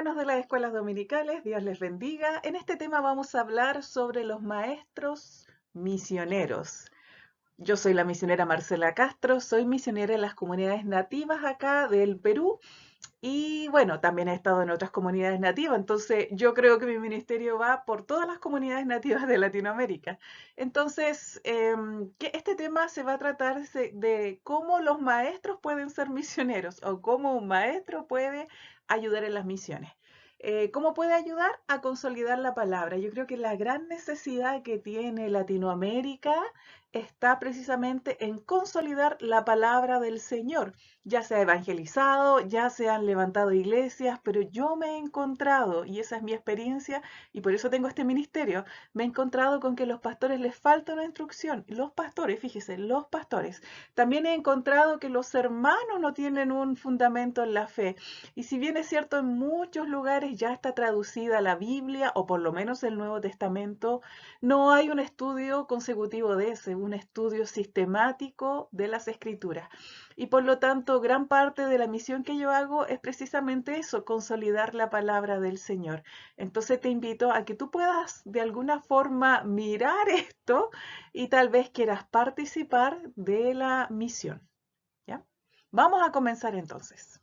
hermanos de las escuelas dominicales, Dios les bendiga. En este tema vamos a hablar sobre los maestros misioneros. Yo soy la misionera Marcela Castro, soy misionera en las comunidades nativas acá del Perú y bueno, también he estado en otras comunidades nativas, entonces yo creo que mi ministerio va por todas las comunidades nativas de Latinoamérica. Entonces, este tema se va a tratar de cómo los maestros pueden ser misioneros o cómo un maestro puede ayudar en las misiones. ¿Cómo puede ayudar a consolidar la palabra? Yo creo que la gran necesidad que tiene Latinoamérica está precisamente en consolidar la palabra del Señor. Ya se ha evangelizado, ya se han levantado iglesias, pero yo me he encontrado, y esa es mi experiencia, y por eso tengo este ministerio, me he encontrado con que los pastores les falta una instrucción. Los pastores, fíjese, los pastores. También he encontrado que los hermanos no tienen un fundamento en la fe. Y si bien es cierto, en muchos lugares ya está traducida la Biblia, o por lo menos el Nuevo Testamento, no hay un estudio consecutivo de ese, un estudio sistemático de las Escrituras. Y por lo tanto, gran parte de la misión que yo hago es precisamente eso, consolidar la palabra del Señor. Entonces te invito a que tú puedas de alguna forma mirar esto y tal vez quieras participar de la misión. ¿Ya? Vamos a comenzar entonces.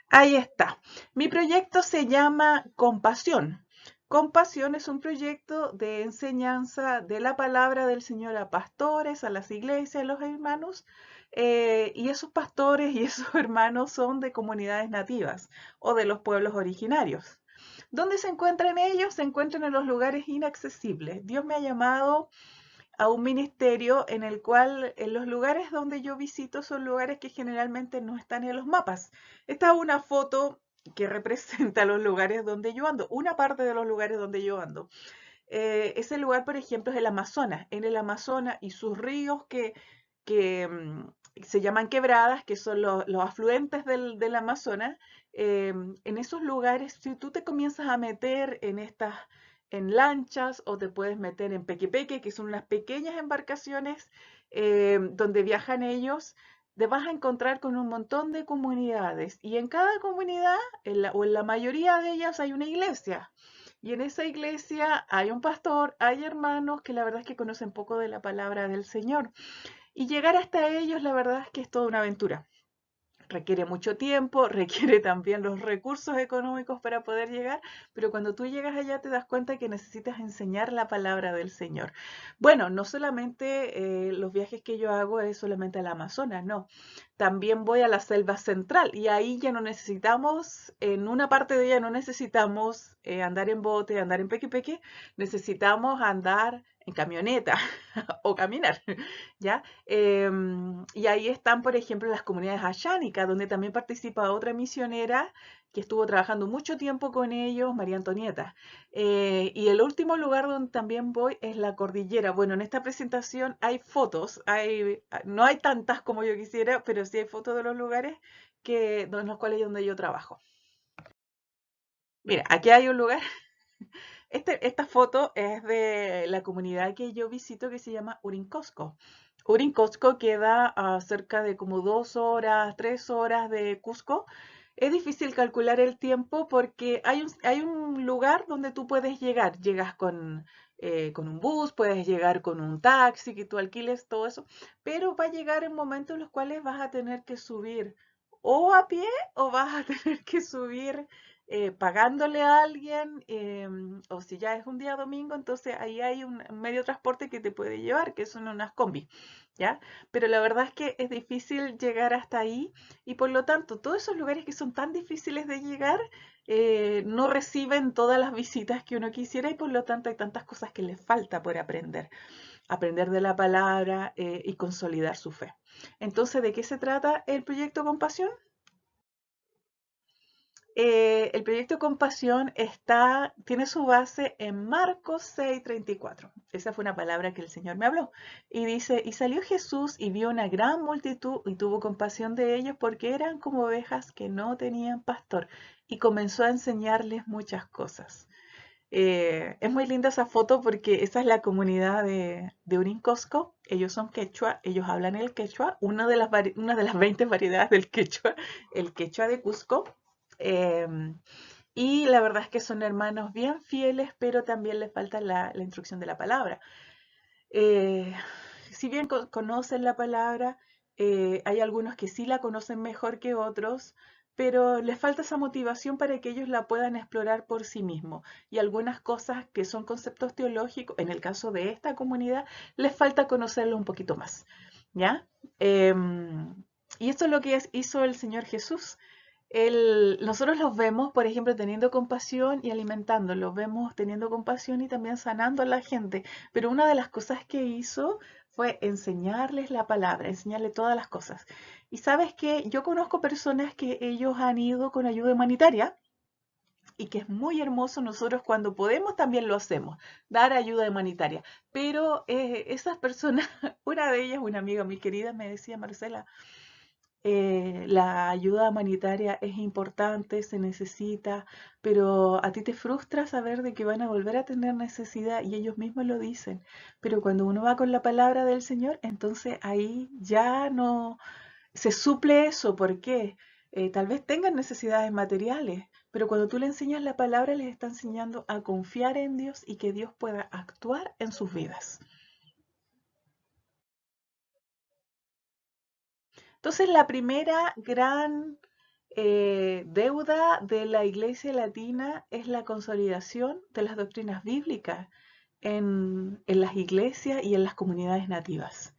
Ahí está. Mi proyecto se llama Compasión. Compasión es un proyecto de enseñanza de la palabra del Señor a pastores, a las iglesias, a los hermanos. Y esos pastores y esos hermanos son de comunidades nativas o de los pueblos originarios. ¿Dónde se encuentran ellos? Se encuentran en los lugares inaccesibles. Dios me ha llamado a un ministerio en el cual en los lugares donde yo visito son lugares que generalmente no están en los mapas. Esta es una foto que representa los lugares donde yo ando, una parte de los lugares donde yo ando. Ese lugar, por ejemplo, es el Amazonas. En el Amazonas y sus ríos que se llaman quebradas, que son los afluentes del Amazonas, en esos lugares, si tú te comienzas a meter en lanchas o te puedes meter en pequepeque, que son unas pequeñas embarcaciones donde viajan ellos, te vas a encontrar con un montón de comunidades y en cada comunidad, o en la mayoría de ellas, hay una iglesia. Y en esa iglesia hay un pastor, hay hermanos que la verdad es que conocen poco de la palabra del Señor. Y llegar hasta ellos, la verdad es que es toda una aventura. Requiere mucho tiempo, requiere también los recursos económicos para poder llegar, pero cuando tú llegas allá te das cuenta que necesitas enseñar la palabra del Señor. Bueno, no solamente los viajes que yo hago es solamente al Amazonas, no. También voy a la selva central y ahí ya no necesitamos, en una parte de ella no necesitamos andar en bote, andar en peque, necesitamos andar en camioneta o caminar, ¿ya? Y ahí están, por ejemplo, las comunidades ayánicas, donde también participa otra misionera que estuvo trabajando mucho tiempo con ellos, María Antonieta. Y el último lugar donde también voy es la cordillera. Bueno, en esta presentación hay fotos, no hay tantas como yo quisiera, pero sí hay fotos de los lugares en los cuales donde yo trabajo. Mira, aquí hay un lugar. Esta foto es de la comunidad que yo visito que se llama Urincosco. Urincosco queda a cerca de como 2 horas, 3 horas de Cusco. Es difícil calcular el tiempo porque hay un lugar donde tú puedes llegar. Llegas con un bus, puedes llegar con un taxi, que tú alquiles todo eso, pero va a llegar en momentos en los cuales vas a tener que subir o a pie o vas a tener que subir pagándole a alguien, o si ya es un día domingo, entonces ahí hay un medio de transporte que te puede llevar, que son unas combis, ¿ya? Pero la verdad es que es difícil llegar hasta ahí y por lo tanto todos esos lugares que son tan difíciles de llegar no reciben todas las visitas que uno quisiera y por lo tanto hay tantas cosas que les falta por aprender. Aprender de la palabra y consolidar su fe. Entonces, ¿de qué se trata el proyecto Compasión? El proyecto Compasión tiene su base en Marcos 6:34. Esa fue una palabra que el Señor me habló. Y dice, y salió Jesús y vio una gran multitud y tuvo compasión de ellos porque eran como ovejas que no tenían pastor. Y comenzó a enseñarles muchas cosas. Es muy linda esa foto porque esa es la comunidad de Urincosco. Ellos son quechua, ellos hablan el quechua, una de las 20 variedades del quechua, el quechua de Cusco. Em, y la verdad es que son hermanos bien fieles, pero también les falta la instrucción de la palabra. Eh, si bien conocen la palabra, hay algunos que sí la conocen mejor que otros, pero les falta esa motivación para que ellos la puedan explorar por sí mismos. Y algunas cosas que son conceptos teológicos, en el caso de esta comunidad, les falta conocerlo un poquito más. ¿Ya? Y esto es lo que hizo el Señor Jesús. Nosotros los vemos, por ejemplo, teniendo compasión y alimentándolos, vemos teniendo compasión y también sanando a la gente, pero una de las cosas que hizo fue enseñarles la palabra, enseñarles todas las cosas. Y sabes que yo conozco personas que ellos han ido con ayuda humanitaria y que es muy hermoso, nosotros cuando podemos también lo hacemos, dar ayuda humanitaria, pero esas personas, una de ellas, una amiga muy querida, me decía, Marcela, la ayuda humanitaria es importante, se necesita, pero a ti te frustra saber de que van a volver a tener necesidad y ellos mismos lo dicen. Pero cuando uno va con la palabra del Señor, entonces ahí ya no se suple eso. ¿Por qué? Tal vez tengan necesidades materiales, pero cuando tú le enseñas la palabra, les está enseñando a confiar en Dios y que Dios pueda actuar en sus vidas. Entonces, la primera gran deuda de la Iglesia Latina es la consolidación de las doctrinas bíblicas en las iglesias y en las comunidades nativas.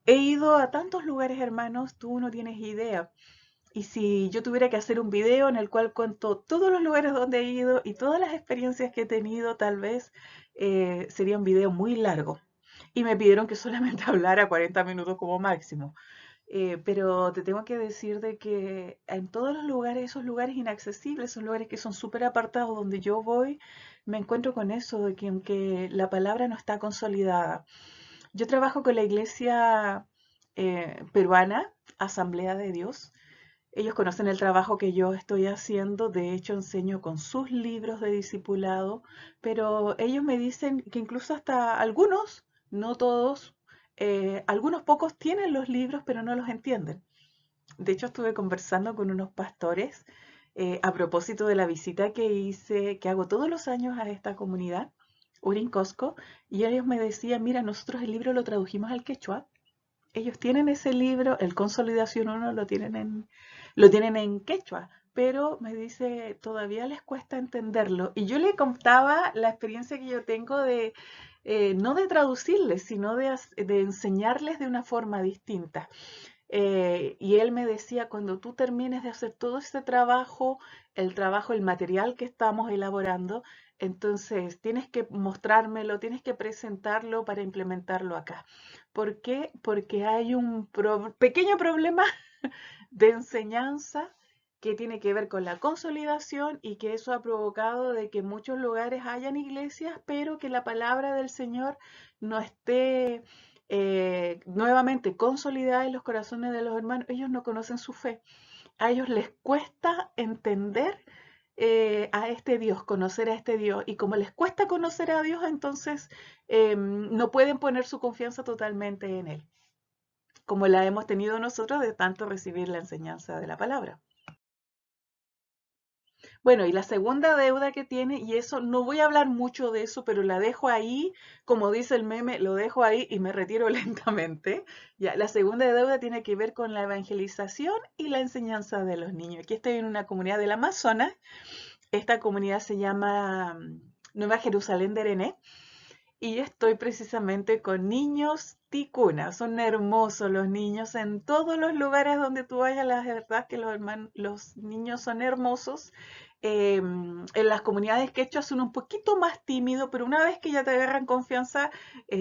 He ido a tantos lugares, hermanos, tú no tienes idea. Y si yo tuviera que hacer un video en el cual cuento todos los lugares donde he ido y todas las experiencias que he tenido, tal vez sería un video muy largo. Y me pidieron que solamente hablara 40 minutos como máximo. Pero te tengo que decir de que en todos los lugares, esos lugares inaccesibles, esos lugares que son súper apartados donde yo voy, me encuentro con eso, de que aunque la palabra no está consolidada. Yo trabajo con la iglesia peruana, Asamblea de Dios. Ellos conocen el trabajo que yo estoy haciendo, de hecho enseño con sus libros de discipulado, pero ellos me dicen que incluso hasta algunos, no todos, algunos pocos tienen los libros pero no los entienden. De hecho estuve conversando con unos pastores a propósito de la visita que hice, que hago todos los años a esta comunidad, Urincosco, y ellos me decían, mira, nosotros el libro lo tradujimos al quechua. Ellos tienen ese libro, el Consolidación 1 lo tienen en quechua, pero me dice, todavía les cuesta entenderlo. Y yo le contaba la experiencia que yo tengo de, no de traducirles, sino de enseñarles de una forma distinta. Y él me decía, cuando tú termines de hacer todo este trabajo, el material que estamos elaborando, entonces tienes que mostrármelo, tienes que presentarlo para implementarlo acá. ¿Por qué? Porque hay un pequeño problema de enseñanza que tiene que ver con la consolidación y que eso ha provocado de que en muchos lugares hayan iglesias, pero que la palabra del Señor no esté nuevamente consolidada en los corazones de los hermanos. Ellos no conocen su fe. A ellos les cuesta entender a este Dios, conocer a este Dios. Y como les cuesta conocer a Dios, entonces no pueden poner su confianza totalmente en Él, como la hemos tenido nosotros de tanto recibir la enseñanza de la palabra. Bueno, y la segunda deuda que tiene, y eso no voy a hablar mucho de eso, pero la dejo ahí, como dice el meme, lo dejo ahí y me retiro lentamente. Ya, la segunda deuda tiene que ver con la evangelización y la enseñanza de los niños. Aquí estoy en una comunidad del Amazonas. Esta comunidad se llama Nueva Jerusalén de Herené y estoy precisamente con niños ticuna. Son hermosos los niños en todos los lugares donde tú vayas. La verdad que los niños son hermosos. En las comunidades quechua son un poquito más tímidos, pero una vez que ya te agarran confianza,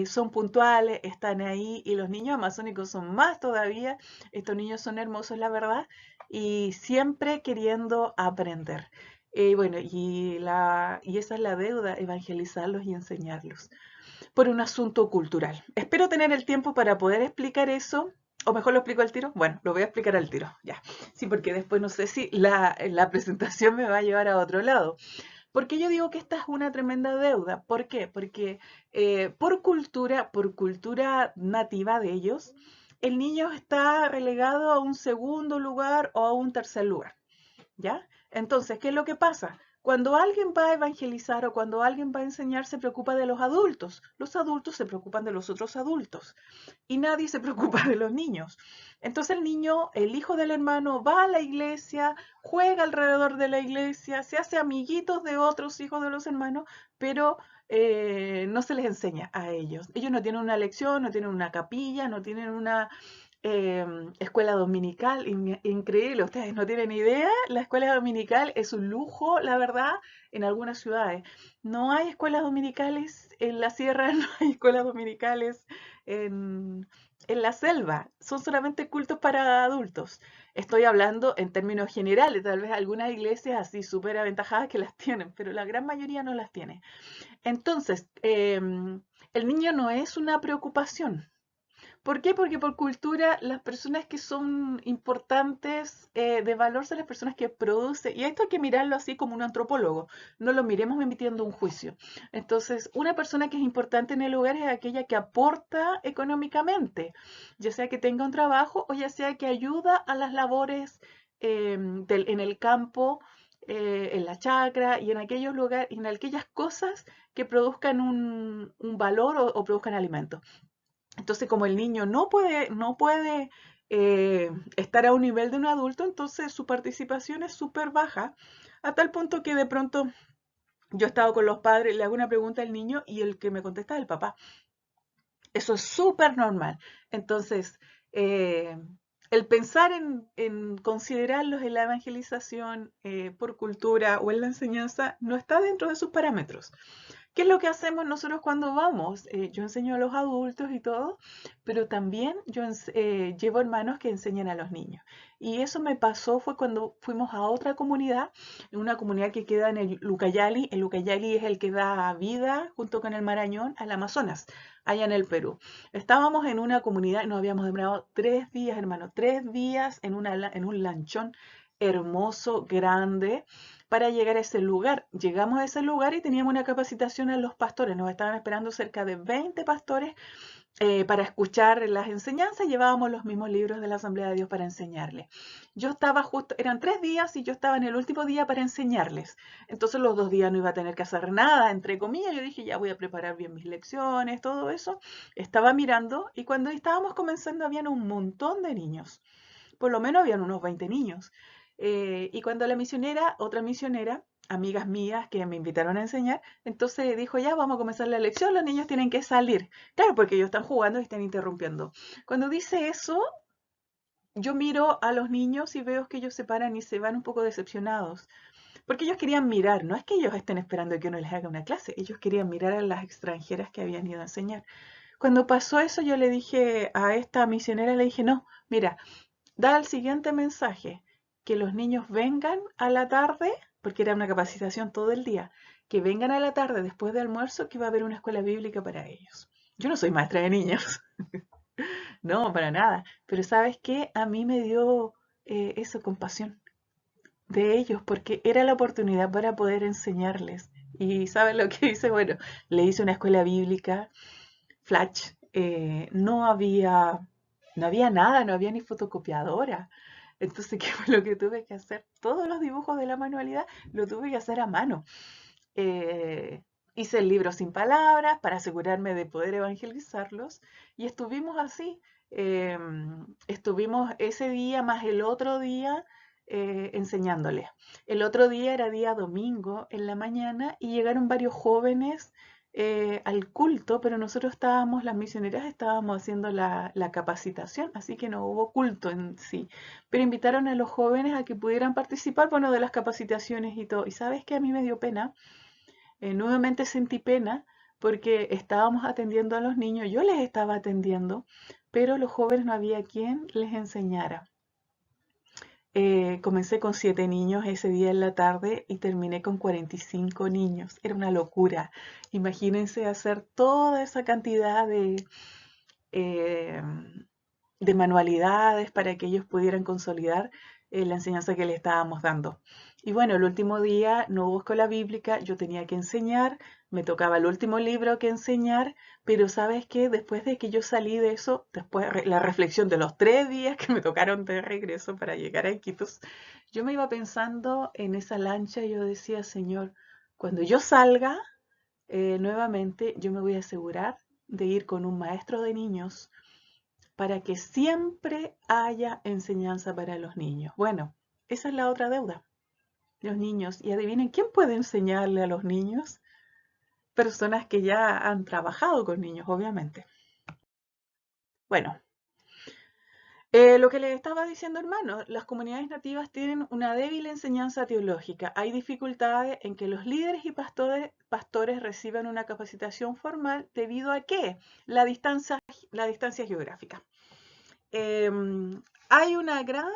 son puntuales, están ahí. Y los niños amazónicos son más todavía. Estos niños son hermosos, la verdad, y siempre queriendo aprender. Bueno, y esa es la deuda, evangelizarlos y enseñarlos por un asunto cultural. Espero tener el tiempo para poder explicar eso, o mejor lo explico al tiro. Bueno, lo voy a explicar al tiro, ya. Sí, porque después no sé si la presentación me va a llevar a otro lado. ¿Por qué yo digo que esta es una tremenda deuda? ¿Por qué? Porque por cultura nativa de ellos, el niño está relegado a un segundo lugar o a un tercer lugar. ¿Ya? Entonces, ¿qué es lo que pasa? Cuando alguien va a evangelizar o cuando alguien va a enseñar, se preocupa de los adultos. Los adultos se preocupan de los otros adultos y nadie se preocupa de los niños. Entonces el niño, el hijo del hermano, va a la iglesia, juega alrededor de la iglesia, se hace amiguitos de otros hijos de los hermanos, pero no se les enseña a ellos. Ellos no tienen una lección, no tienen una capilla, no tienen una escuela dominical, increíble, ustedes no tienen idea, la escuela dominical es un lujo, la verdad, en algunas ciudades. No hay escuelas dominicales en la sierra, no hay escuelas dominicales en la selva, son solamente cultos para adultos. Estoy hablando en términos generales, tal vez algunas iglesias así súper aventajadas que las tienen, pero la gran mayoría no las tiene. Entonces, el niño no es una preocupación. ¿Por qué? Porque por cultura las personas que son importantes de valor son las personas que producen, y esto hay que mirarlo así como un antropólogo, no lo miremos emitiendo un juicio. Entonces, una persona que es importante en el hogar es aquella que aporta económicamente, ya sea que tenga un trabajo o ya sea que ayuda a las labores en el campo, en la chacra y en aquellos lugares, en aquellas cosas que produzcan un valor o produzcan alimentos. Entonces, como el niño no puede estar a un nivel de un adulto, entonces su participación es súper baja, a tal punto que de pronto yo he estado con los padres, le hago una pregunta al niño y el que me contesta es el papá. Eso es súper normal. Entonces, eh, el pensar en considerarlos en la evangelización por cultura o en la enseñanza no está dentro de sus parámetros. ¿Qué es lo que hacemos nosotros cuando vamos? Yo enseño a los adultos y todo, pero también yo llevo hermanos que enseñan a los niños. Y eso me pasó fue cuando fuimos a otra comunidad, en una comunidad que queda en el Ucayali. El Ucayali es el que da vida, junto con el Marañón, al Amazonas, allá en el Perú. Estábamos en una comunidad y nos habíamos demorado 3 días, hermano, 3 días en un lanchón hermoso, grande, para llegar a ese lugar. Llegamos a ese lugar y teníamos una capacitación a los pastores. Nos estaban esperando cerca de 20 pastores para escuchar las enseñanzas. Llevábamos los mismos libros de la Asamblea de Dios para enseñarles. Yo estaba justo, eran 3 días y yo estaba en el último día para enseñarles. Entonces los 2 días no iba a tener que hacer nada, entre comillas. Yo dije, ya voy a preparar bien mis lecciones, todo eso. Estaba mirando y cuando estábamos comenzando habían un montón de niños. Por lo menos habían unos 20 niños. Y cuando la misionera, otra misionera, amigas mías que me invitaron a enseñar, entonces dijo, ya vamos a comenzar la lección, los niños tienen que salir. Claro, porque ellos están jugando y están interrumpiendo. Cuando dice eso, yo miro a los niños y veo que ellos se paran y se van un poco decepcionados. Porque ellos querían mirar, no es que ellos estén esperando que uno les haga una clase, ellos querían mirar a las extranjeras que habían ido a enseñar. Cuando pasó eso, yo le dije a esta misionera, le dije, no, mira, da el siguiente mensaje, que los niños vengan a la tarde, porque era una capacitación todo el día, que vengan a la tarde después de almuerzo, que va a haber una escuela bíblica para ellos. Yo no soy maestra de niños, no, para nada, pero ¿sabes qué? A mí me dio eso, compasión de ellos, porque era la oportunidad para poder enseñarles. Y ¿sabes lo que hice? Bueno, le hice una escuela bíblica, Flash, no había nada, no había ni fotocopiadora. Entonces, ¿qué fue lo que tuve que hacer? Todos los dibujos de la manualidad lo tuve que hacer a mano. Hice el libro sin palabras para asegurarme de poder evangelizarlos y estuvimos así. Estuvimos ese día más el otro día enseñándoles. El otro día era día domingo en la mañana y llegaron varios jóvenes al culto, pero nosotros estábamos, las misioneras estábamos haciendo la capacitación, así que no hubo culto en sí, pero invitaron a los jóvenes a que pudieran participar, bueno, de las capacitaciones y todo. Y sabes que a mí me dio pena, nuevamente sentí pena porque estábamos atendiendo a los niños, yo les estaba atendiendo, pero los jóvenes no había quien les enseñara. Comencé con 7 niños ese día en la tarde y terminé con 45 niños. Era una locura. Imagínense hacer toda esa cantidad eh, de manualidades para que ellos pudieran consolidar la enseñanza que le estábamos dando. Y bueno, el último día no hubo escuela bíblica, yo tenía que enseñar, me tocaba el último libro que enseñar, pero ¿sabes qué? Después de que yo salí de eso, después la reflexión de los 3 días que me tocaron de regreso para llegar a Iquitos, yo me iba pensando en esa lancha y yo decía, Señor, cuando yo salga nuevamente, yo me voy a asegurar de ir con un maestro de niños para que siempre haya enseñanza para los niños. Bueno, esa es la otra deuda, los niños. Y adivinen, ¿quién puede enseñarle a los niños? Personas que ya han trabajado con niños, obviamente. Bueno, lo que les estaba diciendo, hermano, las comunidades nativas tienen una débil enseñanza teológica. Hay dificultades en que los líderes y pastores reciban una capacitación formal debido a qué? La distancia geográfica. Hay una gran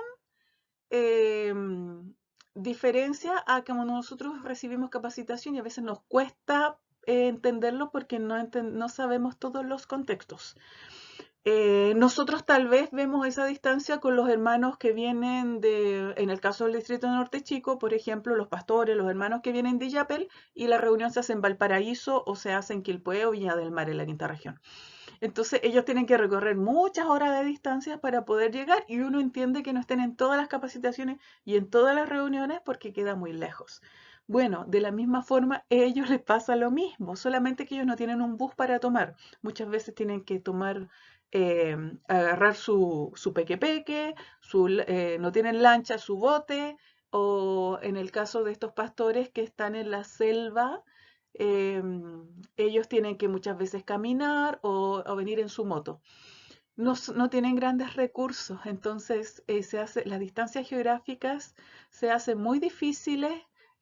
diferencia a como nosotros recibimos capacitación y a veces nos cuesta entenderlo porque no sabemos todos los contextos. Nosotros tal vez vemos esa distancia con los hermanos que vienen en el caso del Distrito Norte Chico, por ejemplo, los pastores, los hermanos que vienen de Illapel y la reunión se hace en Valparaíso o se hace en Quilpué o Viña del Mar en la quinta región. Entonces ellos tienen que recorrer muchas horas de distancia para poder llegar y uno entiende que no estén en todas las capacitaciones y en todas las reuniones porque queda muy lejos. Bueno, de la misma forma, a ellos les pasa lo mismo, solamente que ellos no tienen un bus para tomar. Muchas veces tienen que tomar, agarrar su peque-peque, no tienen lancha, su bote, o en el caso de estos pastores que están en la selva, ellos tienen que muchas veces caminar o venir en su moto. No tienen grandes recursos, entonces las distancias geográficas se hacen muy difíciles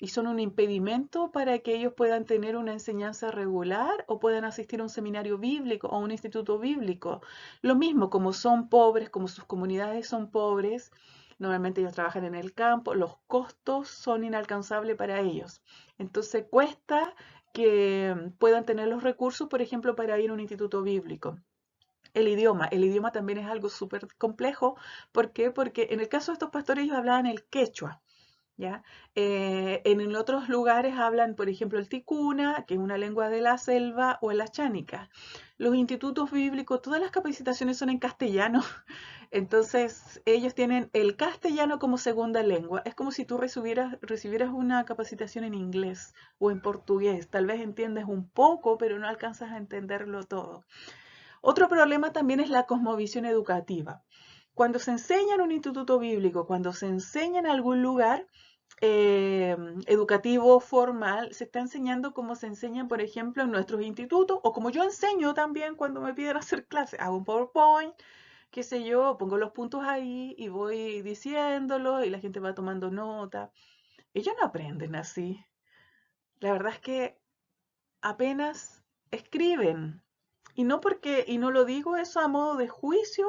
y son un impedimento para que ellos puedan tener una enseñanza regular o puedan asistir a un seminario bíblico o un instituto bíblico. Lo mismo, como son pobres, como sus comunidades son pobres, normalmente ellos trabajan en el campo, los costos son inalcanzables para ellos. Entonces cuesta que puedan tener los recursos, por ejemplo, para ir a un instituto bíblico. El idioma también es algo súper complejo. ¿Por qué? Porque en el caso de estos pastores ellos hablaban el quechua, ¿ya? En otros lugares hablan, por ejemplo, el ticuna, que es una lengua de la selva, o el achánica. Los institutos bíblicos, todas las capacitaciones son en castellano, entonces ellos tienen el castellano como segunda lengua. Es como si tú recibieras una capacitación en inglés o en portugués. Tal vez entiendes un poco, pero no alcanzas a entenderlo todo. Otro problema también es la cosmovisión educativa. Cuando se enseña en un instituto bíblico, cuando se enseña en algún lugar educativo formal, se está enseñando como se enseña, por ejemplo, en nuestros institutos, o como yo enseño también cuando me piden hacer clases. Hago un PowerPoint, qué sé yo, pongo los puntos ahí y voy diciéndolo y la gente va tomando nota. Ellos no aprenden así. La verdad es que apenas escriben. Y no lo digo eso a modo de juicio,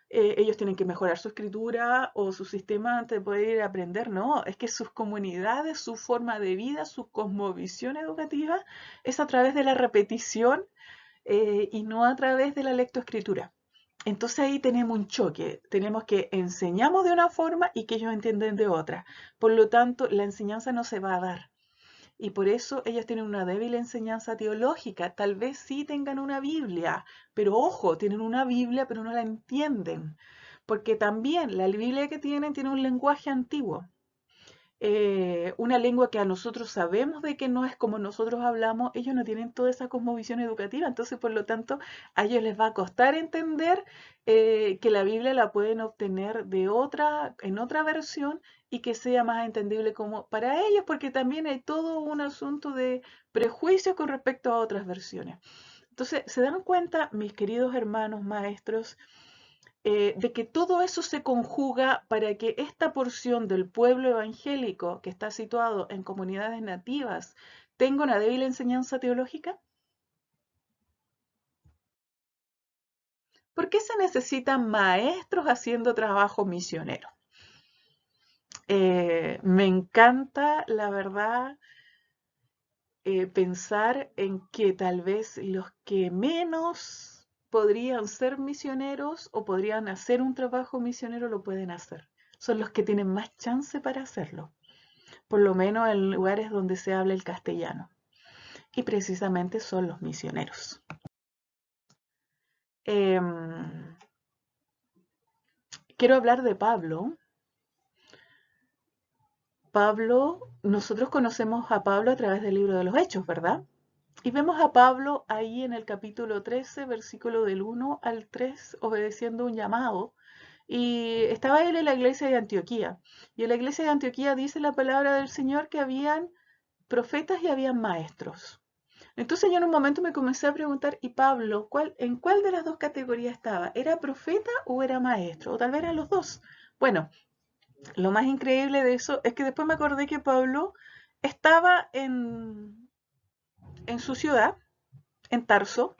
ellos tienen que mejorar su escritura o su sistema antes de poder ir a aprender, no, es que sus comunidades, su forma de vida, su cosmovisión educativa es a través de la repetición y no a través de la lectoescritura. Entonces ahí tenemos un choque, tenemos que enseñamos de una forma y que ellos entienden de otra. Por lo tanto, la enseñanza no se va a dar. Y por eso ellos tienen una débil enseñanza teológica. Tal vez sí tengan una Biblia, pero ojo, tienen una Biblia, pero no la entienden. Porque también la Biblia que tienen tiene un lenguaje antiguo. Una lengua que a nosotros sabemos de que no es como nosotros hablamos, ellos no tienen toda esa cosmovisión educativa, entonces por lo tanto a ellos les va a costar entender que la Biblia la pueden obtener en otra versión y que sea más entendible como para ellos, porque también hay todo un asunto de prejuicios con respecto a otras versiones. Entonces, ¿se dan cuenta, mis queridos hermanos maestros, de que todo eso se conjuga para que esta porción del pueblo evangélico que está situado en comunidades nativas tenga una débil enseñanza teológica? ¿Por qué se necesitan maestros haciendo trabajo misionero? Me encanta, la verdad, pensar en que tal vez los que menos podrían ser misioneros o podrían hacer un trabajo misionero lo pueden hacer. Son los que tienen más chance para hacerlo. por lo menos en lugares donde se habla el castellano. Y precisamente son los misioneros. Quiero hablar de Pablo. Nosotros conocemos a Pablo a través del libro de los Hechos, ¿verdad? Y vemos a Pablo ahí en el capítulo 13, versículo del 1 al 3, obedeciendo un llamado. Y estaba él en la iglesia de Antioquía. Y en la iglesia de Antioquía dice la palabra del Señor que habían profetas y habían maestros. Entonces yo en un momento me comencé a preguntar, ¿y Pablo, en cuál de las dos categorías estaba? ¿Era profeta o era maestro? O tal vez eran los dos. Bueno, lo más increíble de eso es que después me acordé que Pablo estaba en su ciudad, en Tarso,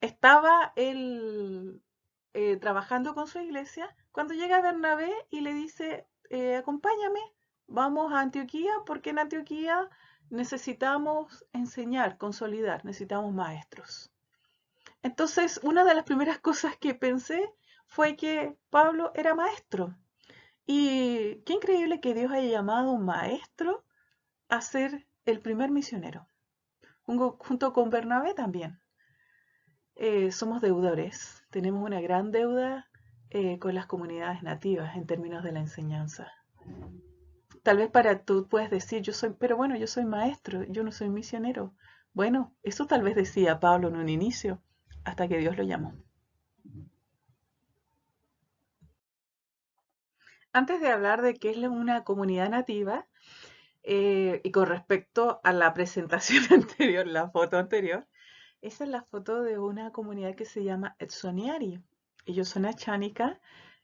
estaba él trabajando con su iglesia, cuando llega Bernabé y le dice, acompáñame, vamos a Antioquía, porque en Antioquía necesitamos enseñar, consolidar, necesitamos maestros. Entonces, una de las primeras cosas que pensé fue que Pablo era maestro. Y qué increíble que Dios haya llamado a un maestro a ser el primer misionero, junto con Bernabé también. Somos deudores, tenemos una gran deuda con las comunidades nativas en términos de la enseñanza. Tal vez para tú puedes decir, pero bueno, yo soy maestro, yo no soy misionero. Bueno, eso tal vez decía Pablo en un inicio, hasta que Dios lo llamó. Antes de hablar de qué es una comunidad nativa, y con respecto a la presentación anterior, la foto anterior, esa es la foto de una comunidad que se llama Etsoniari. Ellos son achánica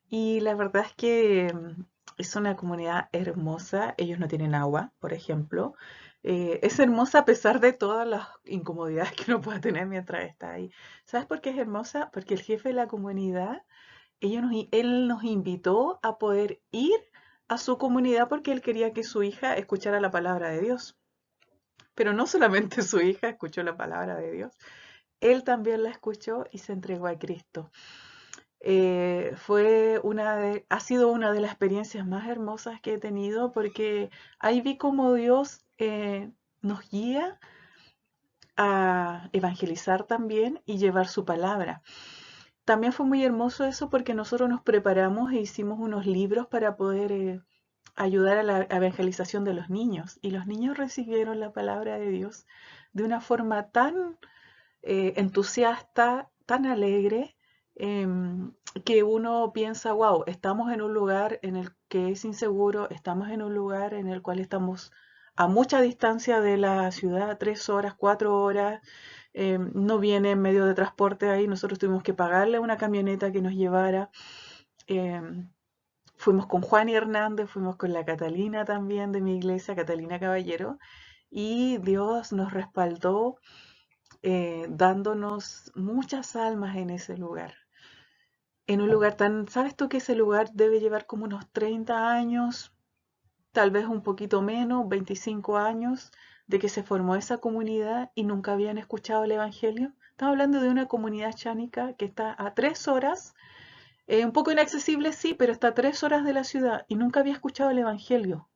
y la verdad es que es una comunidad hermosa. Ellos no tienen agua, por ejemplo. Es hermosa a pesar de todas las incomodidades que uno pueda tener mientras está ahí. ¿Sabes por qué es hermosa? Porque el jefe de la comunidad, él nos invitó a poder ir a su comunidad porque él quería que su hija escuchara la palabra de Dios. Pero no solamente su hija escuchó la palabra de Dios, él también la escuchó y se entregó a Cristo. Ha sido una de las experiencias más hermosas que he tenido porque ahí vi cómo Dios nos guía a evangelizar también y llevar su palabra. También fue muy hermoso eso porque nosotros nos preparamos e hicimos unos libros para poder ayudar a la evangelización de los niños. Y los niños recibieron la palabra de Dios de una forma tan entusiasta, tan alegre, que uno piensa, wow, estamos en un lugar en el que es inseguro, estamos en un lugar en el cual estamos a mucha distancia de la ciudad, 3 horas, 4 horas, no viene medio de transporte ahí, nosotros tuvimos que pagarle una camioneta que nos llevara. Fuimos con Juan y Hernández, fuimos con la Catalina también de mi iglesia, Catalina Caballero, y Dios nos respaldó dándonos muchas almas en ese lugar. En un lugar ¿sabes tú que ese lugar debe llevar como unos 30 años, tal vez un poquito menos, 25 años, de que se formó esa comunidad y nunca habían escuchado el Evangelio? Estamos hablando de una comunidad chánica que está a 3 horas, un poco inaccesible sí, pero está a 3 horas de la ciudad y nunca había escuchado el Evangelio.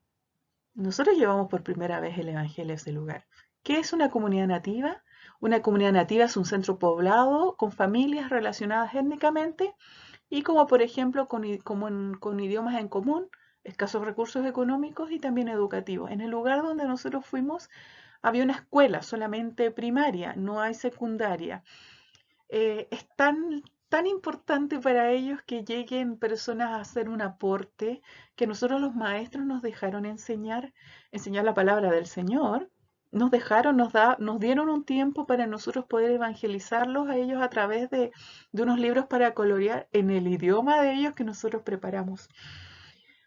Nosotros llevamos por primera vez el Evangelio a ese lugar. ¿Qué es una comunidad nativa? Una comunidad nativa es un centro poblado con familias relacionadas étnicamente y como por ejemplo con idiomas en común, escasos recursos económicos y también educativos. En el lugar donde nosotros fuimos había una escuela solamente primaria, no hay secundaria. Es tan importante para ellos que lleguen personas a hacer un aporte, que nosotros los maestros nos dejaron enseñar la palabra del Señor, nos dieron un tiempo para nosotros poder evangelizarlos a ellos a través de unos libros para colorear en el idioma de ellos que nosotros preparamos.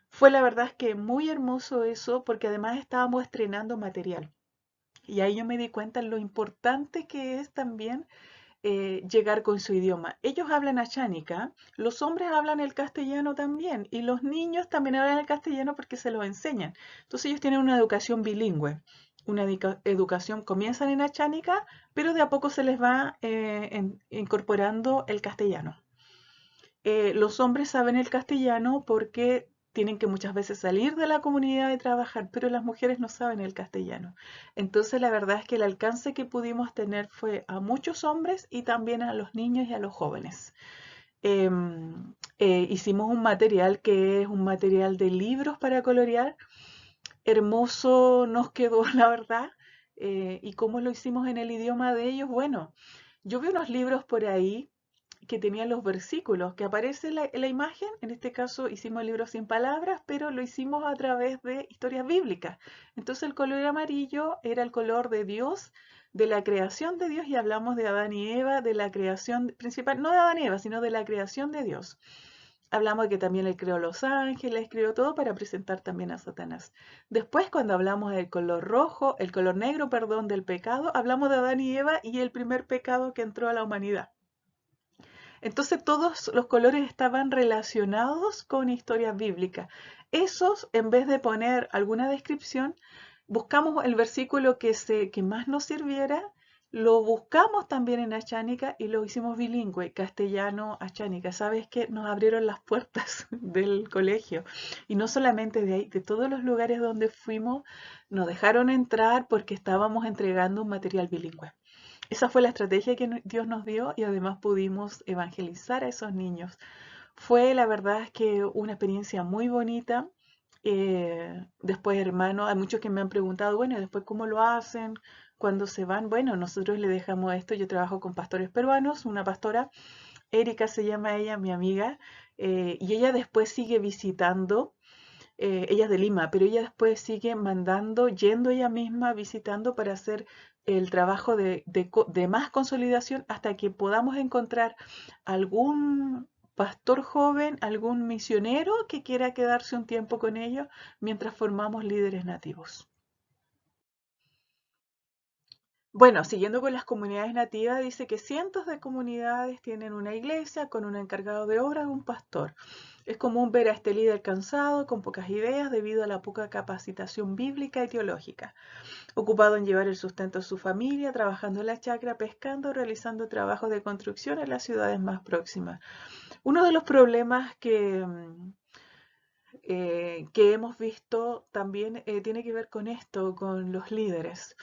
Fue la verdad es que muy hermoso eso porque además estábamos estrenando material. Y ahí yo me di cuenta lo importante que es también llegar con su idioma. Ellos hablan achánica, los hombres hablan el castellano también y los niños también hablan el castellano porque se lo enseñan. Entonces ellos tienen una educación bilingüe, una educación, comienzan en achánica, pero de a poco se les va incorporando el castellano. Los hombres saben el castellano porque tienen que muchas veces salir de la comunidad y trabajar, pero las mujeres no saben el castellano. Entonces la verdad es que el alcance que pudimos tener fue a muchos hombres y también a los niños y a los jóvenes. Hicimos un material que es un material de libros para colorear. Hermoso nos quedó, la verdad. ¿Y cómo lo hicimos en el idioma de ellos? Bueno, yo vi unos libros por ahí que tenían los versículos, que aparece en la imagen. En este caso hicimos el libro sin palabras, pero lo hicimos a través de historias bíblicas. Entonces el color amarillo era el color de Dios, de la creación de Dios, y hablamos de Adán y Eva, de la creación principal, no de Adán y Eva, sino de la creación de Dios. Hablamos de que también Él creó los ángeles, creó todo para presentar también a Satanás. Después, cuando hablamos del color rojo, el color negro, perdón, del pecado, hablamos de Adán y Eva y el primer pecado que entró a la humanidad. Entonces todos los colores estaban relacionados con historias bíblicas. Esos, en vez de poner alguna descripción, buscamos el versículo que más nos sirviera, lo buscamos también en Achánica y lo hicimos bilingüe, castellano, Achánica. ¿Sabes qué? Nos abrieron las puertas del colegio. Y no solamente de ahí, de todos los lugares donde fuimos, nos dejaron entrar porque estábamos entregando un material bilingüe. Esa fue la estrategia que Dios nos dio y además pudimos evangelizar a esos niños. Fue la verdad es que una experiencia muy bonita. Después, hermano, hay muchos que me han preguntado, bueno, ¿y después cómo lo hacen? Cuando se van, bueno, nosotros le dejamos esto. Yo trabajo con pastores peruanos, una pastora, Erika se llama ella, mi amiga, y ella después sigue visitando. Ella es de Lima, pero ella después sigue mandando, yendo ella misma, visitando para hacer el trabajo de más consolidación hasta que podamos encontrar algún pastor joven, algún misionero que quiera quedarse un tiempo con ellos mientras formamos líderes nativos. Bueno, siguiendo con las comunidades nativas, dice que cientos de comunidades tienen una iglesia con un encargado de obra y un pastor. Es común ver a este líder cansado, con pocas ideas, debido a la poca capacitación bíblica y teológica, ocupado en llevar el sustento a su familia, trabajando en la chacra, pescando, realizando trabajos de construcción en las ciudades más próximas. Uno de los problemas que hemos visto también tiene que ver con esto, con los líderes.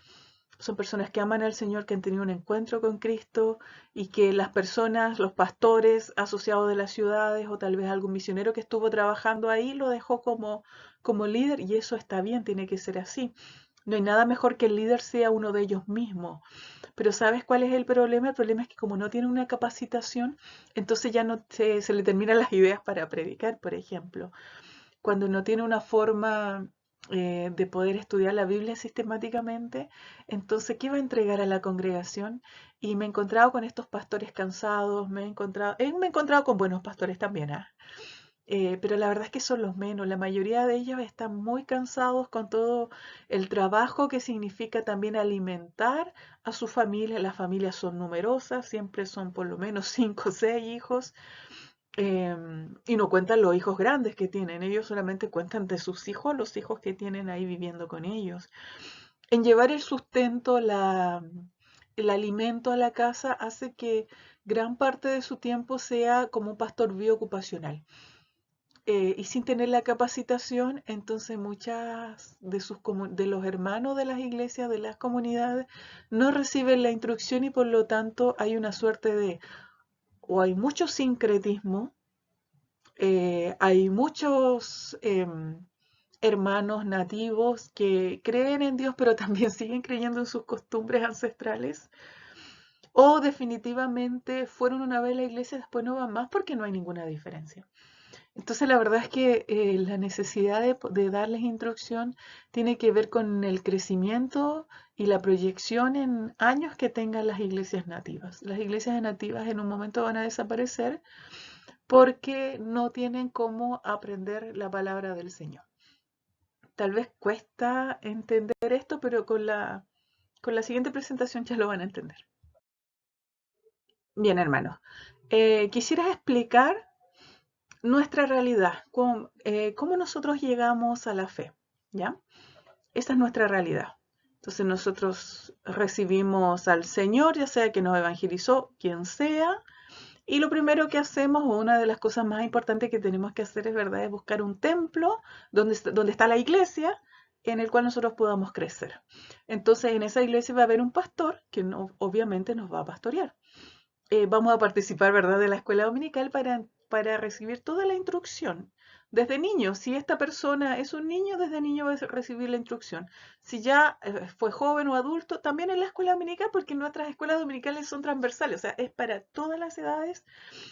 Son personas que aman al Señor, que han tenido un encuentro con Cristo y que las personas, los pastores asociados de las ciudades o tal vez algún misionero que estuvo trabajando ahí lo dejó como líder, y eso está bien, tiene que ser así. No hay nada mejor que el líder sea uno de ellos mismos. Pero ¿sabes cuál es el problema? El problema es que como no tiene una capacitación, entonces ya no se le terminan las ideas para predicar, por ejemplo. Cuando no tiene una forma de poder estudiar la Biblia sistemáticamente, entonces, ¿qué va a entregar a la congregación? Y me he encontrado con estos pastores cansados, me he encontrado con buenos pastores también, ¿ah? Pero la verdad es que son los menos. La mayoría de ellos están muy cansados con todo el trabajo que significa también alimentar a su familia. Las familias son numerosas, siempre son por lo menos 5 o 6 hijos. Y no cuentan los hijos grandes que tienen, ellos solamente cuentan de sus hijos, los hijos que tienen ahí viviendo con ellos. En llevar el sustento, el alimento a la casa hace que gran parte de su tiempo sea como un pastor biocupacional. Y sin tener la capacitación, entonces muchas de los hermanos de las iglesias, de las comunidades, no reciben la instrucción y por lo tanto hay una suerte o hay mucho sincretismo. Hay muchos hermanos nativos que creen en Dios, pero también siguen creyendo en sus costumbres ancestrales. O definitivamente fueron una vez a la iglesia y después no van más porque no hay ninguna diferencia. Entonces la verdad es que la necesidad de darles instrucción tiene que ver con el crecimiento y la proyección en años que tengan las iglesias nativas. Las iglesias nativas en un momento van a desaparecer porque no tienen cómo aprender la palabra del Señor. Tal vez cuesta entender esto, pero con la siguiente presentación ya lo van a entender. Bien, hermanos. Quisiera explicar nuestra realidad, cómo nosotros llegamos a la fe, ¿ya? Esa es nuestra realidad. Entonces nosotros recibimos al Señor, ya sea que nos evangelizó, quien sea, Y lo primero que hacemos, o una de las cosas más importantes que tenemos que hacer, es verdad, es buscar un templo donde está la iglesia, en el cual nosotros podamos crecer. Entonces, en esa iglesia va a haber un pastor que obviamente nos va a pastorear. Vamos a participar, ¿verdad?, de la escuela dominical para recibir toda la instrucción. Desde niño, si esta persona es un niño, desde niño va a recibir la instrucción. Si ya fue joven o adulto, también en la escuela dominical, porque nuestras escuelas dominicales son transversales, o sea, es para todas las edades,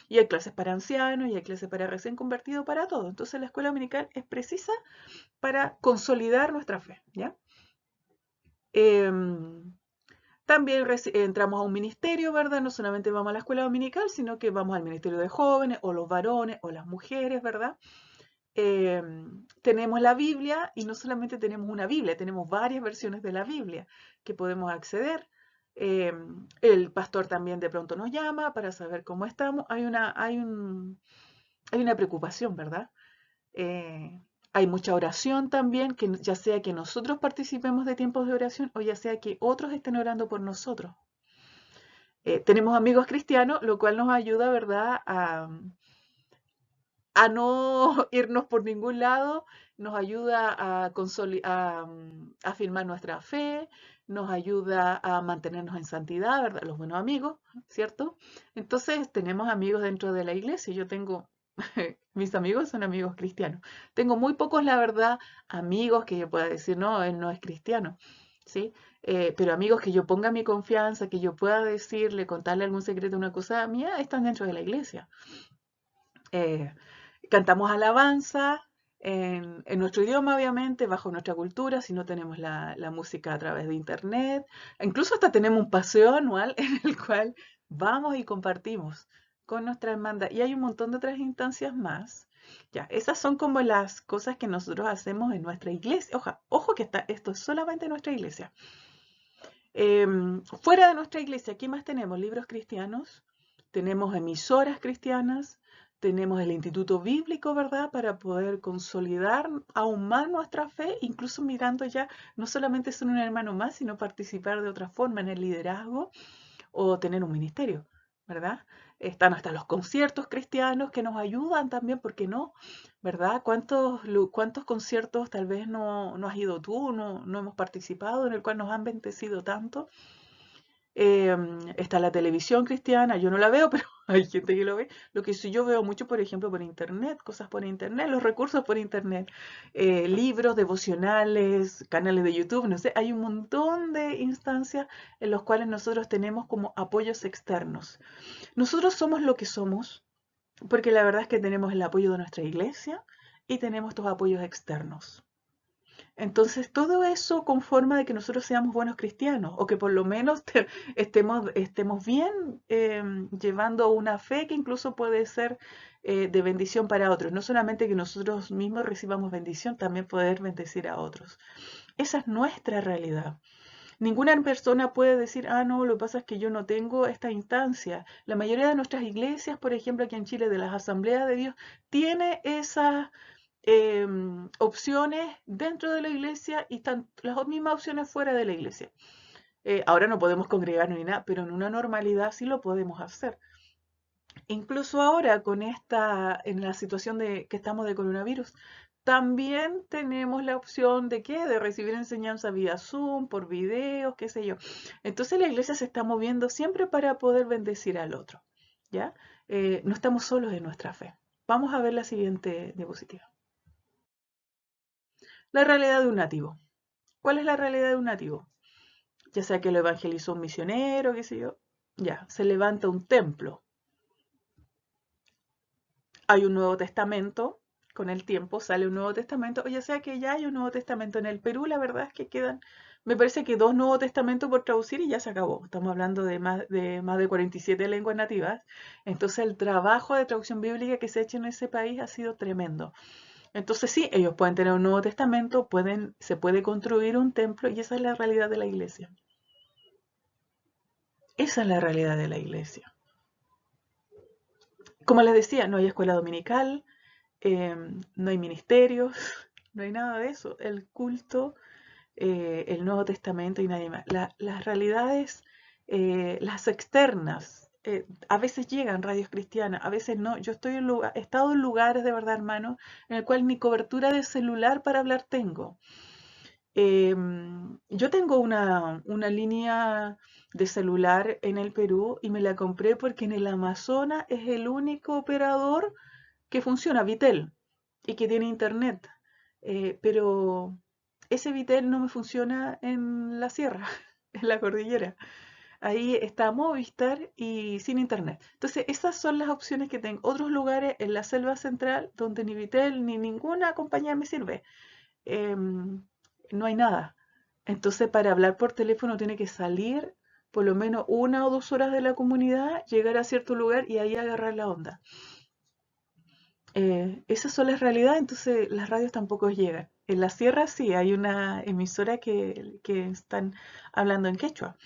y hay clases para ancianos, y hay clases para recién convertidos, para todo. Entonces la escuela dominical es precisa para consolidar nuestra fe, ¿ya? Em, También entramos a un ministerio, ¿verdad? No solamente vamos a la escuela dominical, sino que vamos al ministerio de jóvenes, o los varones, o las mujeres, ¿verdad? Tenemos la Biblia, y no solamente tenemos una Biblia, tenemos varias versiones de la Biblia que podemos acceder. El pastor también de pronto nos llama para saber cómo estamos. Hay una preocupación, ¿verdad? Eh, Hay mucha oración también, que ya sea que nosotros participemos de tiempos de oración, o ya sea que otros estén orando por nosotros. Tenemos amigos cristianos, lo cual nos ayuda, ¿verdad?, a no irnos por ningún lado, nos ayuda a afirmar nuestra fe, nos ayuda a mantenernos en santidad, ¿verdad? Los buenos amigos, ¿cierto? Entonces tenemos amigos dentro de la iglesia. Yo tengo, mis amigos son amigos cristianos. Tengo muy pocos, la verdad, amigos que yo pueda decir, no, él no es cristiano, ¿sí? Pero amigos que yo ponga mi confianza, que yo pueda decirle, contarle algún secreto, una cosa mía, están dentro de la iglesia. Eh, Cantamos alabanza en nuestro idioma, obviamente, bajo nuestra cultura, si no tenemos la música a través de internet. Incluso hasta tenemos un paseo anual en el cual vamos y compartimos con nuestra hermandad. Y hay un montón de otras instancias más. Ya, esas son como las cosas que nosotros hacemos en nuestra iglesia. Ojo que esto es solamente en nuestra iglesia. Fuera de nuestra iglesia, ¿qué más tenemos? Libros cristianos, tenemos emisoras cristianas, tenemos el Instituto Bíblico, ¿verdad?, para poder consolidar aún más nuestra fe, incluso mirando ya no solamente ser un hermano más, sino participar de otra forma en el liderazgo o tener un ministerio, ¿verdad? Están hasta los conciertos cristianos que nos ayudan también, ¿por qué no? ¿Verdad? ¿Cuántos conciertos tal vez no has ido tú, no hemos participado, en el cual nos han bendecido tanto? Está la televisión cristiana, yo no la veo, pero hay gente que lo ve. Lo que sí yo veo mucho, por ejemplo, por internet, cosas por internet, los recursos por internet, libros, devocionales, canales de YouTube, no sé, hay un montón de instancias en los cuales nosotros tenemos como apoyos externos. Nosotros somos lo que somos, porque la verdad es que tenemos el apoyo de nuestra iglesia y tenemos estos apoyos externos. Entonces, todo eso conforma de que nosotros seamos buenos cristianos, o que por lo menos estemos bien, llevando una fe que incluso puede ser de bendición para otros. No solamente que nosotros mismos recibamos bendición, también poder bendecir a otros. Esa es nuestra realidad. Ninguna persona puede decir, ah, no, lo que pasa es que yo no tengo esta instancia. La mayoría de nuestras iglesias, por ejemplo, aquí en Chile, de las asambleas de Dios, tiene esas opciones dentro de la iglesia, y están las mismas opciones fuera de la iglesia. Ahora no podemos congregarnos ni nada, pero en una normalidad sí lo podemos hacer. Incluso ahora en la situación que estamos de coronavirus, también tenemos la opción de ¿qué? De recibir enseñanza vía Zoom, por videos, qué sé yo. Entonces la iglesia se está moviendo siempre para poder bendecir al otro, ¿ya? No estamos solos en nuestra fe. Vamos a ver la siguiente diapositiva. La realidad de un nativo. ¿Cuál es la realidad de un nativo? Ya sea que lo evangelizó un misionero, qué sé yo. Ya, se levanta un templo. Hay un Nuevo Testamento, con el tiempo sale un Nuevo Testamento, o ya sea que ya hay un Nuevo Testamento. En el Perú la verdad es que quedan, me parece que 2 Nuevos Testamentos por traducir y ya se acabó. Estamos hablando de más de 47 lenguas nativas. Entonces el trabajo de traducción bíblica que se ha hecho en ese país ha sido tremendo. Entonces sí, ellos pueden tener un Nuevo Testamento, se puede construir un templo, y esa es la realidad de la iglesia. Esa es la realidad de la iglesia. Como les decía, no hay escuela dominical, no hay ministerios, no hay nada de eso. El culto, el Nuevo Testamento y nadie más. Las realidades, las externas, a veces llegan radios cristianas, a veces no. Yo he estado en lugares de verdad, hermano, en el cual ni cobertura de celular para hablar tengo. Yo tengo una línea de celular en el Perú y me la compré porque en el Amazonas es el único operador que funciona, Vitel, y que tiene internet. Pero ese Vitel no me funciona en la sierra, en la cordillera. Ahí está Movistar y sin internet. Entonces, esas son las opciones que tengo. Otros lugares en la selva central donde ni Vitel ni ninguna compañía me sirve. em, no hay nada. Entonces, para hablar por teléfono tiene que salir por lo menos 1 o 2 horas de la comunidad, llegar a cierto lugar y ahí agarrar la onda. Esas son las realidades, entonces las radios tampoco llegan. En la sierra sí, hay una emisora que están hablando en quechua,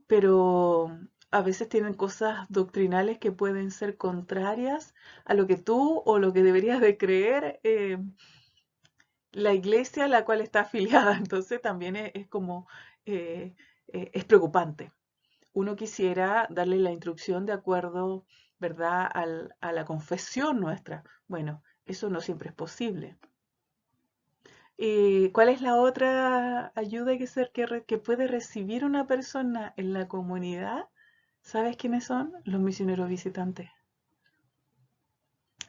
pero a veces tienen cosas doctrinales que pueden ser contrarias a lo que tú o lo que deberías de creer la iglesia a la cual está afiliada. Entonces también es como, eh, es preocupante. Uno quisiera darle la instrucción de acuerdo, ¿verdad?, a la confesión nuestra. Bueno, eso no siempre es posible. ¿Cuál es la otra ayuda que puede recibir una persona en la comunidad? ¿Sabes quiénes son? Los misioneros visitantes.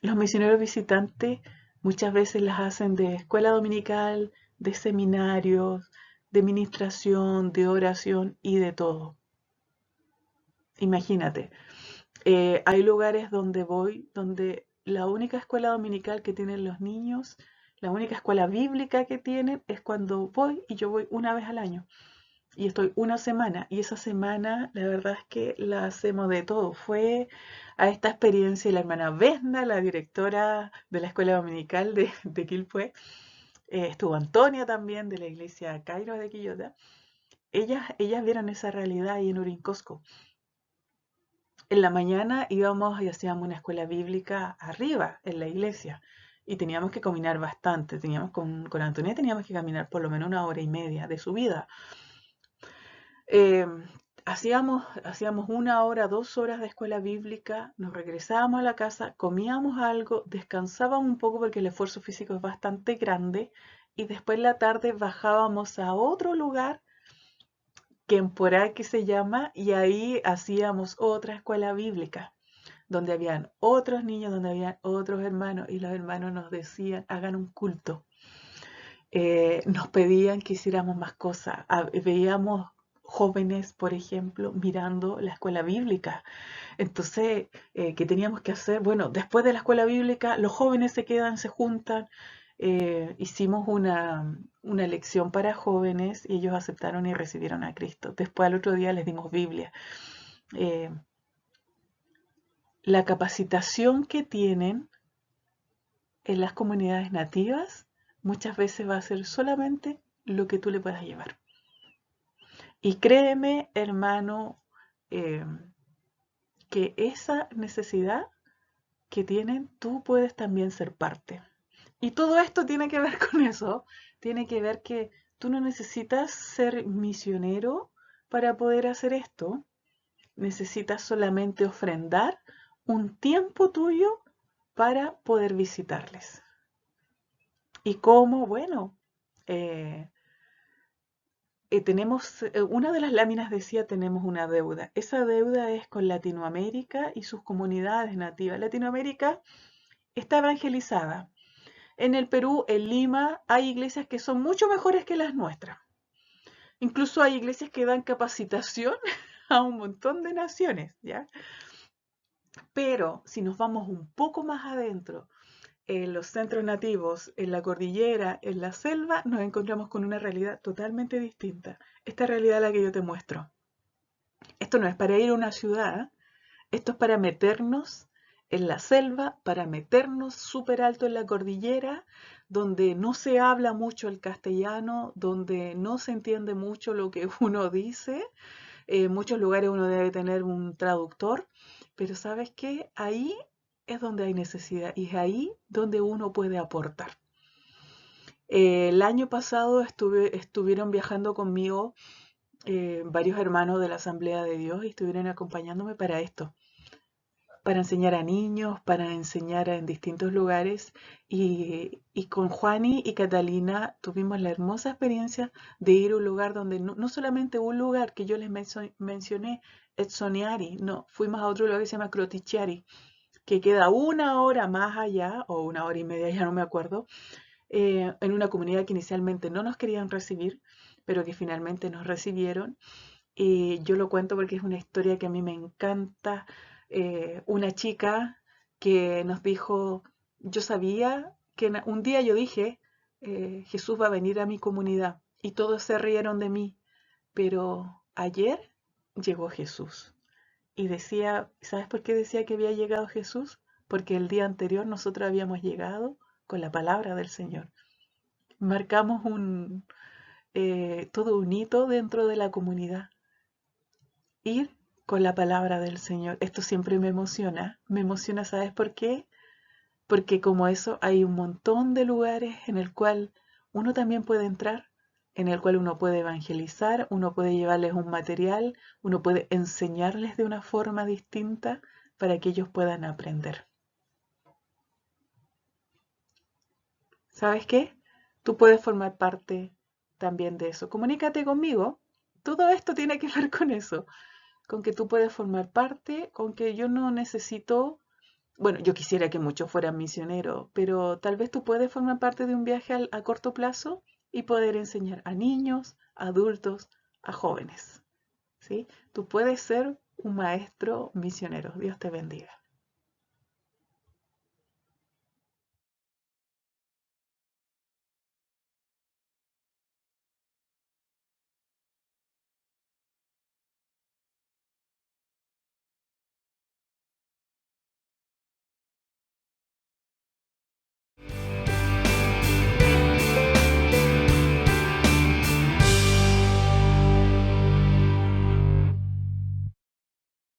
Los misioneros visitantes muchas veces las hacen de escuela dominical, de seminarios, de ministración, de oración y de todo. Imagínate, hay lugares donde voy, donde la única escuela dominical que tienen los niños, la única escuela bíblica que tienen es cuando voy y yo voy una vez al año. Y estoy una semana, y esa semana la verdad es que la hacemos de todo. Fue a esta experiencia la hermana Vesna, la directora de la escuela dominical de Quilpué, estuvo Antonia también de la iglesia Cairo de Quillota. Ellas vieron esa realidad ahí en Urincosco. En la mañana íbamos y hacíamos una escuela bíblica arriba en la iglesia y teníamos que caminar bastante. Con Antonia teníamos que caminar por lo menos 1 hora y media de subida. Eh, hacíamos 1 hora, 2 horas de escuela bíblica, nos regresábamos a la casa, comíamos algo, descansábamos un poco porque el esfuerzo físico es bastante grande y después en la tarde bajábamos a otro lugar, Quemporá que se llama, y ahí hacíamos otra escuela bíblica, donde habían otros niños, donde habían otros hermanos y los hermanos nos decían, hagan un culto. Nos pedían que hiciéramos más cosas. Veíamos jóvenes, por ejemplo, mirando la escuela bíblica. Entonces, ¿qué teníamos que hacer? Bueno, después de la escuela bíblica, los jóvenes se quedan, se juntan. Hicimos una lección para jóvenes y ellos aceptaron y recibieron a Cristo. Después, al otro día, les dimos Biblia. Eh, la capacitación que tienen en las comunidades nativas muchas veces va a ser solamente lo que tú le puedas llevar. Y créeme, hermano, eh, que esa necesidad que tienen, tú puedes también ser parte. Y todo esto tiene que ver con eso. Tiene que ver que tú no necesitas ser misionero para poder hacer esto. Necesitas solamente ofrendar un tiempo tuyo para poder visitarles. ¿Y cómo? Bueno, eh, una de las láminas decía tenemos una deuda. Esa deuda es con Latinoamérica y sus comunidades nativas. Latinoamérica está evangelizada. En el Perú, en Lima, hay iglesias que son mucho mejores que las nuestras. Incluso hay iglesias que dan capacitación a un montón de naciones, ¿ya? Pero si nos vamos un poco más adentro, en los centros nativos, en la cordillera, en la selva, nos encontramos con una realidad totalmente distinta. Esta realidad es la que yo te muestro. Esto no es para ir a una ciudad, esto es para meternos en la selva, para meternos súper alto en la cordillera, donde no se habla mucho el castellano, donde no se entiende mucho lo que uno dice. En muchos lugares uno debe tener un traductor, pero ¿sabes qué? Ahí es donde hay necesidad y es ahí donde uno puede aportar. El año pasado estuvieron viajando conmigo varios hermanos de la Asamblea de Dios y estuvieron acompañándome para esto, para enseñar a niños, para enseñar en distintos lugares. Y con Juani y Catalina tuvimos la hermosa experiencia de ir a un lugar donde no solamente un lugar que yo les mencioné, Etzoniari, no, fuimos a otro lugar que se llama Crotichiari, que queda una hora más allá, o una hora y media, ya no me acuerdo, en una comunidad que inicialmente no nos querían recibir, pero que finalmente nos recibieron. Y yo lo cuento porque es una historia que a mí me encanta. Una chica que nos dijo, yo sabía que un día yo dije, Jesús va a venir a mi comunidad y todos se rieron de mí, pero ayer llegó Jesús. Y decía, ¿sabes por qué decía que había llegado Jesús? Porque el día anterior nosotros habíamos llegado con la palabra del Señor. Marcamos todo un hito dentro de la comunidad. Ir con la palabra del Señor. Esto siempre me emociona. Me emociona, ¿sabes por qué? Porque como eso hay un montón de lugares en el cual uno también puede entrar, en el cual uno puede evangelizar, uno puede llevarles un material, uno puede enseñarles de una forma distinta para que ellos puedan aprender. ¿Sabes qué? Tú puedes formar parte también de eso. Comunícate conmigo. Todo esto tiene que ver con eso, con que tú puedes formar parte, con que yo no necesito, bueno, yo quisiera que muchos fueran misioneros, pero tal vez tú puedes formar parte de un viaje a corto plazo y poder enseñar a niños, a adultos, a jóvenes, ¿sí? Tú puedes ser un maestro misionero. Dios te bendiga.